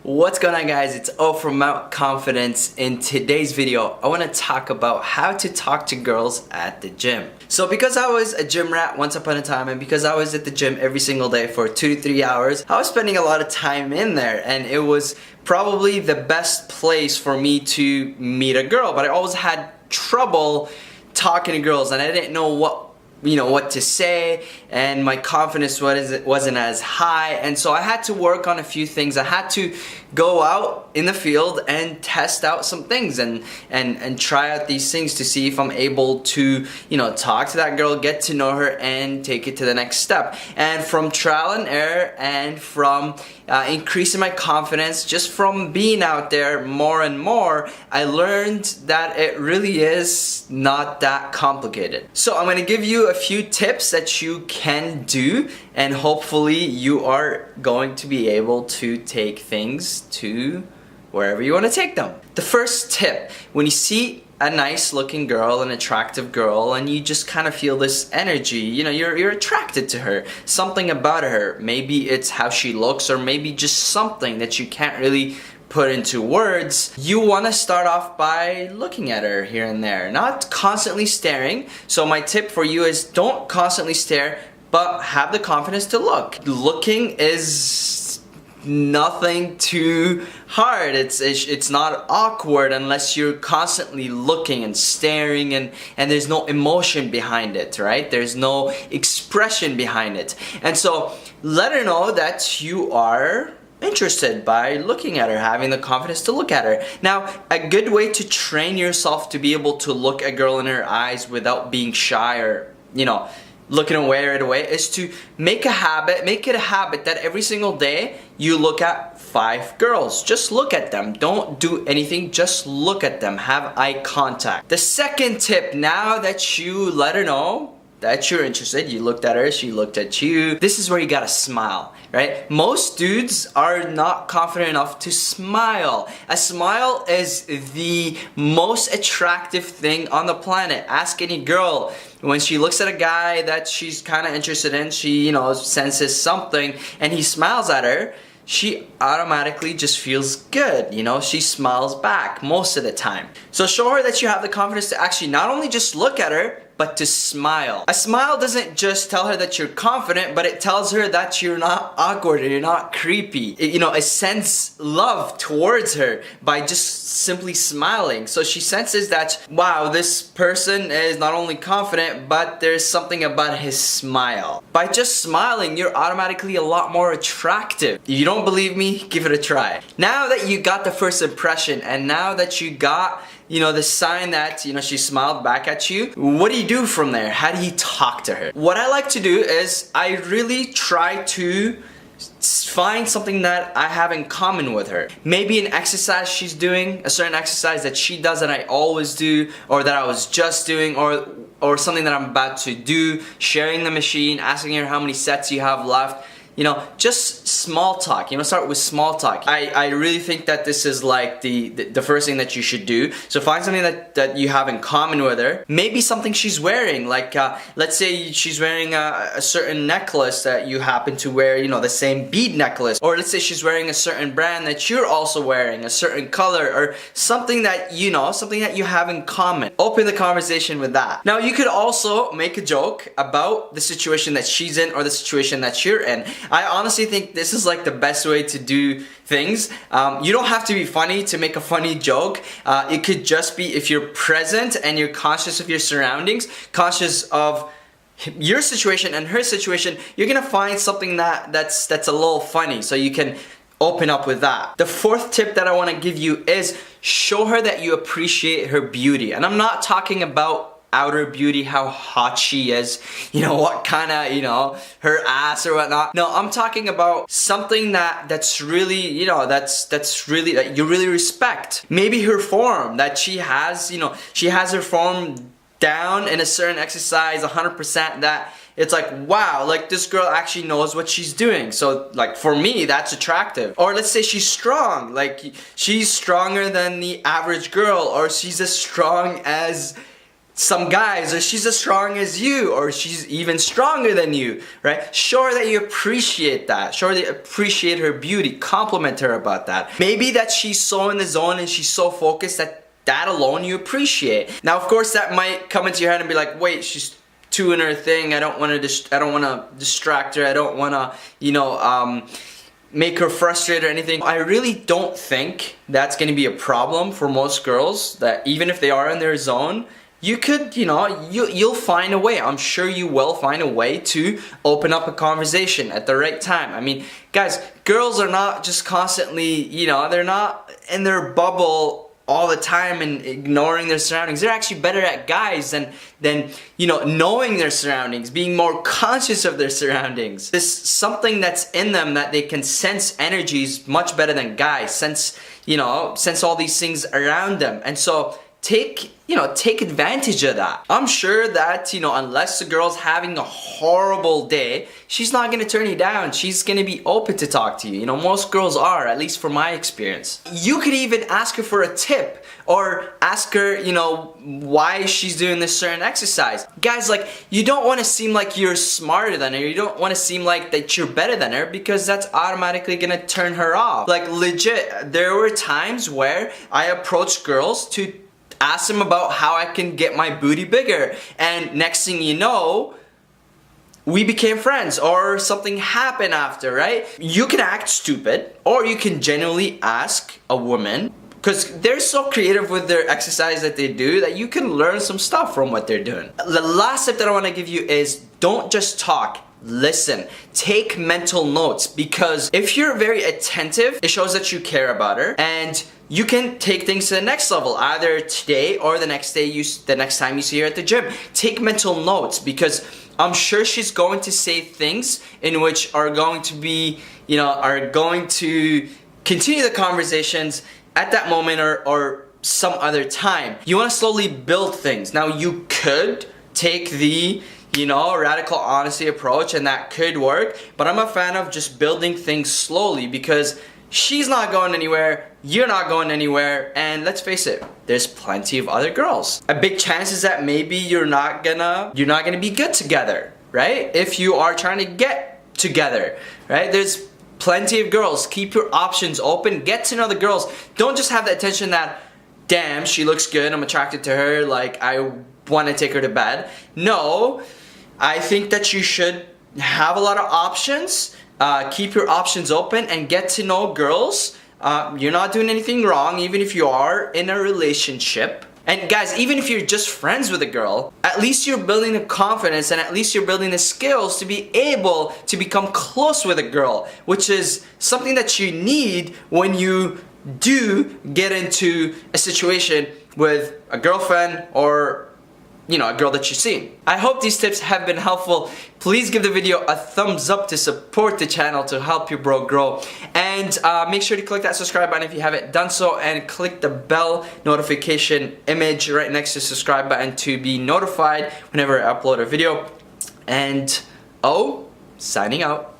What's going on, guys? It's O from Mount Confidence. In today's video, I want to talk about how to talk to girls at the gym. So because I was a gym rat once upon a time, and because I was at the gym every single day for 2 to 3 hours, I was spending a lot of time in there, and it was probably the best place for me to meet a girl. But I always had trouble talking to girls, and I didn't know what to say, and my confidence wasn't as high, and so I had to work on a few things. I had to go out in the field and test out some things and try out these things to see if I'm able to talk to that girl, get to know her, and take it to the next step. And from trial and error, and from increasing my confidence, just from being out there more and more, I learned that it really is not that complicated. So I'm gonna give you a few tips that you can do, and hopefully you are going to be able to take things to wherever you want to take them. The first tip: when you see a nice looking girl, an attractive girl, and you just kind of feel this energy, you're attracted to her, something about her, maybe it's how she looks, or maybe just something that you can't really put into words, you want to start off by looking at her here and there, not constantly staring. So my tip for you is don't constantly stare, but have the confidence to look. Looking is nothing too hard. It's not awkward unless you're constantly looking and staring, and there's no emotion behind it, right? There's no expression behind it. And so let her know that you are interested by looking at her, having the confidence to look at her. Now, a good way to train yourself to be able to look a girl in her eyes without being shy or looking away right away is to make it a habit that every single day you look at 5 girls. Just look at them. Don't do anything, just look at them. Have eye contact. The second tip, now that you let her know that you're interested, you looked at her, she looked at you, this is where you gotta smile, right? Most dudes are not confident enough to smile. A smile is the most attractive thing on the planet. Ask any girl, when she looks at a guy that she's kind of interested in, she senses something, and he smiles at her, she automatically just feels good. She smiles back most of the time. So show her that you have the confidence to actually not only just look at her, but to smile. A smile doesn't just tell her that you're confident, but it tells her that you're not awkward or you're not creepy. It sends love towards her by just simply smiling. So she senses that, wow, this person is not only confident, but there's something about his smile. By just smiling, you're automatically a lot more attractive. If you don't believe me, give it a try. Now that you got the first impression, and now that you got the sign that she smiled back at you, what do you do from there? How do you talk to her? What I like to do is I really try to find something that I have in common with her. Maybe an exercise she's doing, a certain exercise that she does that I always do, or that I was just doing, or something that I'm about to do, sharing the machine, asking her how many sets you have left. Just small talk. Start with small talk. I really think that this is like the first thing that you should do. So find something that you have in common with her. Maybe something she's wearing, like let's say she's wearing a certain necklace that you happen to wear, the same bead necklace. Or let's say she's wearing a certain brand that you're also wearing, a certain color, or something that something that you have in common. Open the conversation with that. Now, you could also make a joke about the situation that she's in or the situation that you're in. I honestly think this is like the best way to do things. You don't have to be funny to make a funny joke. It could just be, if you're present and you're conscious of your surroundings, conscious of your situation and her situation, you're gonna find something that's a little funny, so you can open up with that. The fourth tip that I want to give you is show her that you appreciate her beauty. And I'm not talking about outer beauty, how hot she is, what kind of, her ass or whatnot. No, I'm talking about something that's really, that's really, that you really respect. Maybe her form, that she has, she has her form down in a certain exercise 100%, that it's like, wow, like this girl actually knows what she's doing. So like for me, that's attractive. Or let's say she's strong, like she's stronger than the average girl, or she's as strong as some guys, or she's as strong as you, or she's even stronger than you, right? Show her that you appreciate that. Show her that you appreciate her beauty. Compliment her about that. Maybe that she's so in the zone and she's so focused that alone you appreciate. Now, of course, that might come into your head and be like, wait, she's too in her thing. I don't want to distract her. I don't want to, make her frustrated or anything. I really don't think that's going to be a problem for most girls, that even if they are in their zone, you could, you'll find a way. I'm sure you will find a way to open up a conversation at the right time. I mean, guys, girls are not just constantly, they're not in their bubble all the time and ignoring their surroundings. They're actually better at guys than knowing their surroundings, being more conscious of their surroundings. There's something that's in them that they can sense energies much better than guys, sense all these things around them. And so take advantage of that. I'm sure that, unless the girl's having a horrible day, she's not gonna turn you down. She's gonna be open to talk to you. Most girls are, at least from my experience. You could even ask her for a tip, or ask her, why she's doing this certain exercise. Guys, you don't wanna seem like you're smarter than her. You don't wanna seem like that you're better than her, because that's automatically gonna turn her off. Legit, there were times where I approached girls to ask them about how I can get my booty bigger, and next thing you know, we became friends, or something happened after, right? You can act stupid, or you can genuinely ask a woman, because they're so creative with their exercise that they do, that you can learn some stuff from what they're doing. The last tip that I want to give you is, don't just talk. Listen. Take mental notes, because if you're very attentive, it shows that you care about her, and you can take things to the next level, either today or the next time you see her at the gym. Take mental notes, because I'm sure she's going to say things in which are going to be, are going to continue the conversations at that moment or some other time. You want to slowly build things. Now, you could take the radical honesty approach, and that could work, but I'm a fan of just building things slowly, because she's not going anywhere, you're not going anywhere, and let's face it, there's plenty of other girls. A big chance is that maybe you're not gonna be good together, right? If you are trying to get together, right? There's plenty of girls. Keep your options open, get to know the girls. Don't just have the attention that, damn, she looks good, I'm attracted to her, I want to take her to bed. No, I think that you should have a lot of options. Keep your options open and get to know girls. You're not doing anything wrong, even if you are in a relationship. And guys, even if you're just friends with a girl, at least you're building the confidence, and at least you're building the skills to be able to become close with a girl, which is something that you need when you do get into a situation with a girlfriend, or a girl that you see. I hope these tips have been helpful. Please give the video a thumbs up to support the channel, to help your bro grow. And make sure to click that subscribe button if you haven't done so, and click the bell notification image right next to the subscribe button to be notified whenever I upload a video. And signing out.